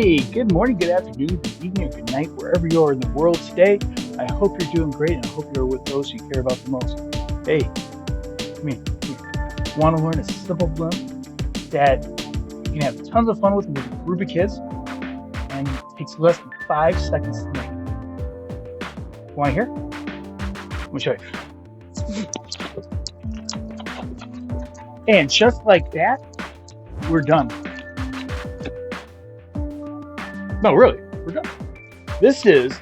Hey, good morning, good afternoon, good evening, or good night, wherever you are in the world today. I hope you're doing great and I hope you're with those you care about the most. Hey, come here, come here. Want to learn a simple bloom that you can have tons of fun with a group of kids and it takes less than 5 seconds to make. Want to hear? Let me show you. And just like that, we're done. No, really, we're done. This is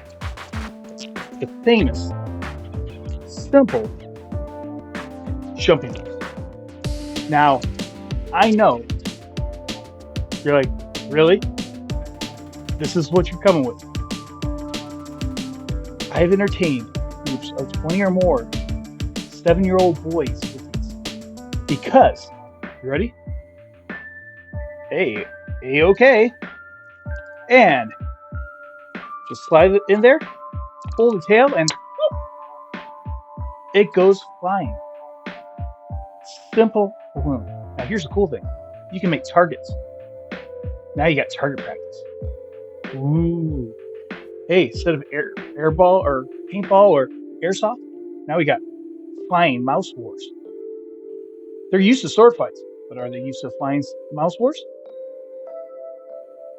the famous, simple jumping mouse. Now, I know you're like, really? This is what you're coming with. I have entertained groups of 20 or more 7-year-old boys with these because, you ready? Hey, okay. And just slide it in there, pull the tail, and whoop, it goes flying. Simple balloon. Now, here's the cool thing. You can make targets. Now you got target practice. Ooh. Hey, instead of airball or paintball or airsoft, now we got flying mouse wars. They're used to sword fights, but are they used to flying mouse wars?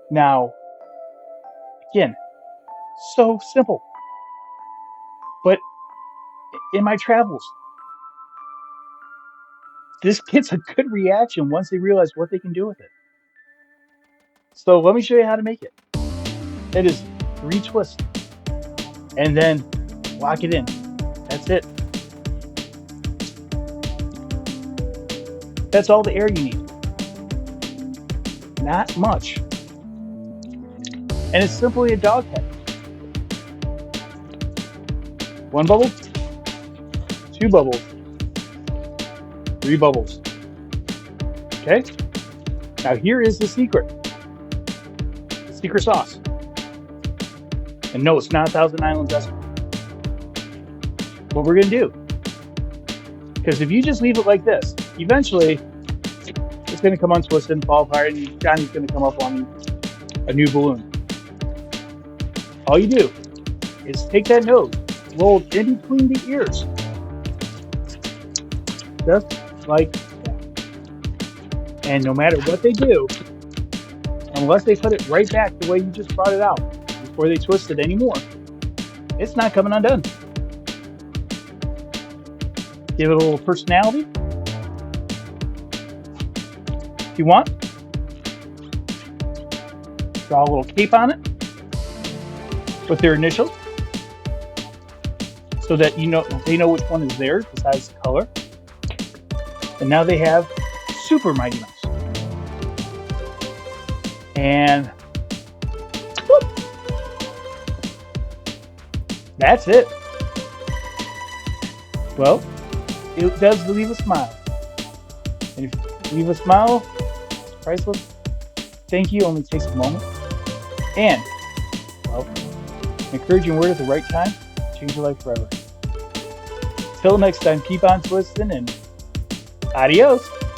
Now, again, so simple. But in my travels, this gets a good reaction once they realize what they can do with it. So let me show you how to make it. It is 3 twists and then lock it in. That's it. That's all the air you need. Not much. And it's simply a dog head. 1 bubble, 2 bubbles, 3 bubbles. Okay? Now here is the secret. The secret sauce. And no, it's not Thousand Island dressing. What we're gonna do. Because if you just leave it like this, eventually it's gonna come untwisted and fall apart and Johnny's gonna come up on a new balloon. All you do is take that nose, roll it in between the ears. Just like that. And no matter what they do, unless they put it right back the way you just brought it out before they twist it anymore, it's not coming undone. Give it a little personality. If you want, draw a little cape on it with their initials so that they know which one is theirs besides the color. And now they have Super Mighty Mouse. And whoop, that's it. Well, it does leave a smile. And if you leave a smile, it's priceless. Thank you only takes a moment. And, well, an encouraging word at the right time, change your life forever. Till next time, keep on twisting and adios.